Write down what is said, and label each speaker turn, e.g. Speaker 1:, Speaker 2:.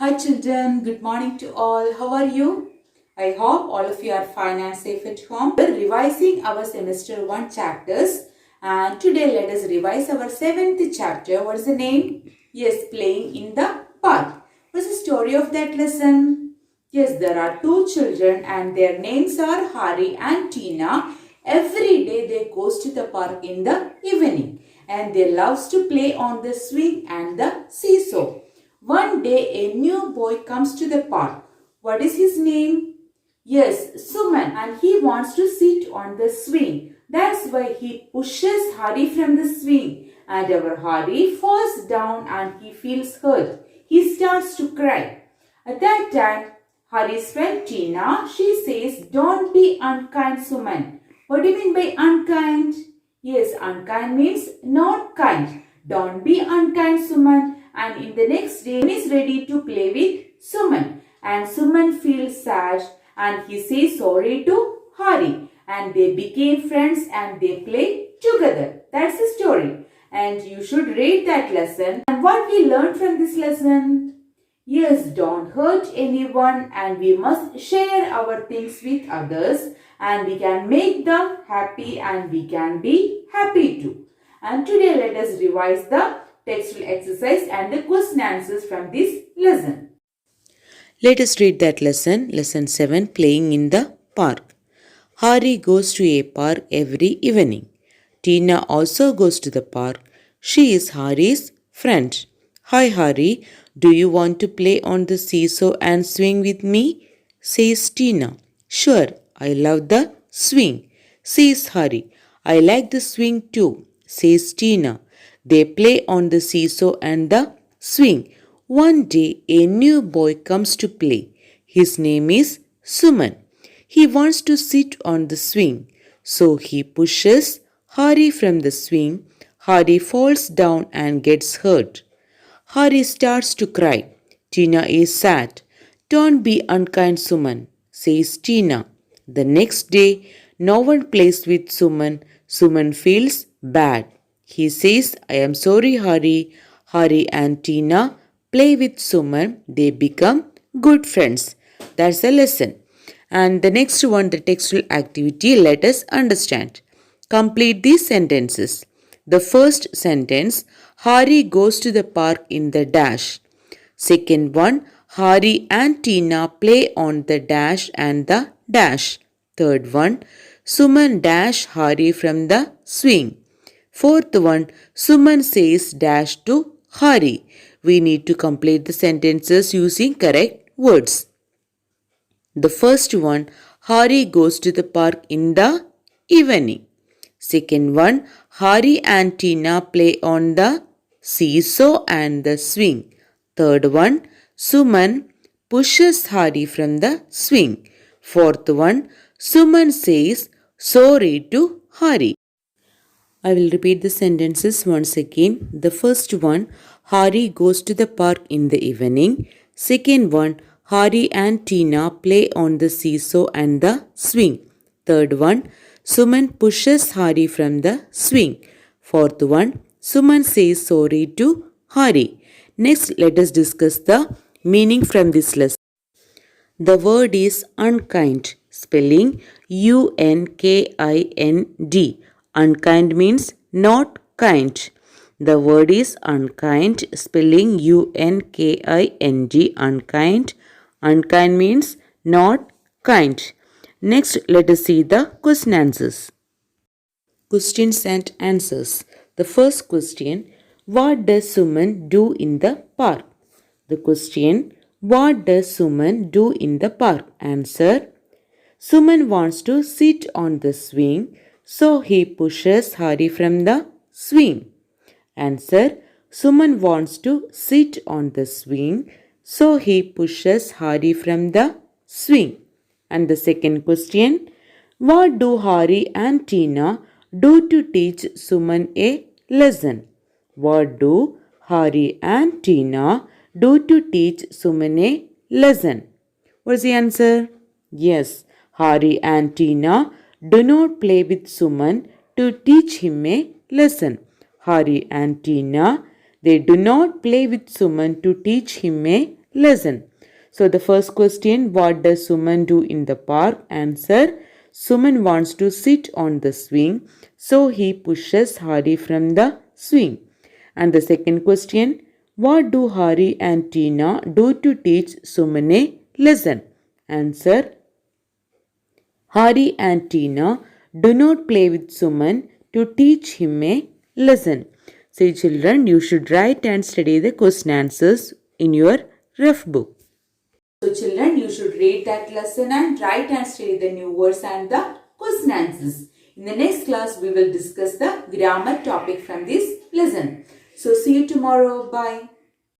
Speaker 1: Hi children, good morning to all. How are you? I hope all of you are fine and safe at home. We're revising our semester 1 chapters and today let us revise our 7th chapter. What is the name? Yes, playing in the park. What's the story of that lesson? Yes, there are two children and their names are Hari and Tina. Every day they goes to the park in the evening and they loves to play on the swing and the seesaw. One day a new boy comes to the park. What is his name? Yes, Suman, and he wants to sit on the swing. That's why he pushes Hari from the swing and our Hari falls down and he feels hurt. He starts to cry. At that time, Hari's friend Tina, she says, "Don't be unkind, Suman." What do you mean by unkind? Yes, unkind means not kind. Don't be unkind, Suman. And in the next day, he is ready to play with Suman. And Suman feels sad and he says sorry to Hari. And they became friends and they play together. That's the story. And you should read that lesson. And what we learned from this lesson? Yes, don't hurt anyone and we must share our things with others and we can make them happy and we can be happy too. And today let us revise the textual exercise and the question answers from this lesson.
Speaker 2: Let us read that lesson. Lesson 7, Playing in the Park. Hari goes to a park every evening. Tina also goes to the park. She is Hari's friend. Hi Hari, do you want to play on the seesaw and swing with me? Says Tina. Sure, I love the swing. Says Hari. I like the swing too. Says Tina. They play on the seesaw and the swing. One day, a new boy comes to play. His name is Suman. He wants to sit on the swing, so he pushes Hari from the swing. Hari falls down and gets hurt. Hari starts to cry. Tina is sad. Don't be unkind, Suman, says Tina. The next day, no one plays with Suman. Suman feels bad. He says, I am sorry, Hari. Hari and Tina play with Suman. They become good friends. That's the lesson. And the next one, the textual activity, let us understand. Complete these sentences. The first sentence, Hari goes to the park in the dash. Second one, Hari and Tina play on the dash and the dash. Third one, Suman dash Hari from the swing. Fourth one, Suman says dash to Hari. We need to complete the sentences using correct words. The first one, Hari goes to the park in the evening. Second one, Hari and Tina play on the seesaw and the swing. Third one, Suman pushes Hari from the swing. Fourth one, Suman says sorry to Hari. I will repeat the sentences once again. The first one, Hari goes to the park in the evening. Second one, Hari and Tina play on the seesaw and the swing. Third one, Suman pushes Hari from the swing. Fourth one, Suman says sorry to Hari. Next, let us discuss the meaning from this lesson. The word is unkind, spelling UNKIND. Unkind means not kind. The word is unkind, spelling UNKIND. Unkind. Unkind means not kind. Next, let us see the question answers. Questions and answers. The first question, what does Suman do in the park? The question, what does Suman do in the park? Answer, Suman wants to sit on the swing, so he pushes Hari from the swing. Answer, Suman wants to sit on the swing, so he pushes Hari from the swing. And the second question, what do Hari and Tina do to teach Suman a lesson? What do Hari and Tina do to teach Suman a lesson? What's the answer? Yes, Hari and Tina do not play with Suman to teach him a lesson. Hari and Tina, they do not play with Suman to teach him a lesson. So the first question, what does Suman do in the park? Answer, Suman wants to sit on the swing, so he pushes Hari from the swing. And the second question, what do Hari and Tina do to teach Suman a lesson? Answer, Hari and Tina do not play with Suman to teach him a lesson. So children, you should write and study the question answers in your rough book.
Speaker 1: So children, you should read that lesson and write and study the new words and the question answers. In the next class, we will discuss the grammar topic from this lesson. So see you tomorrow. Bye.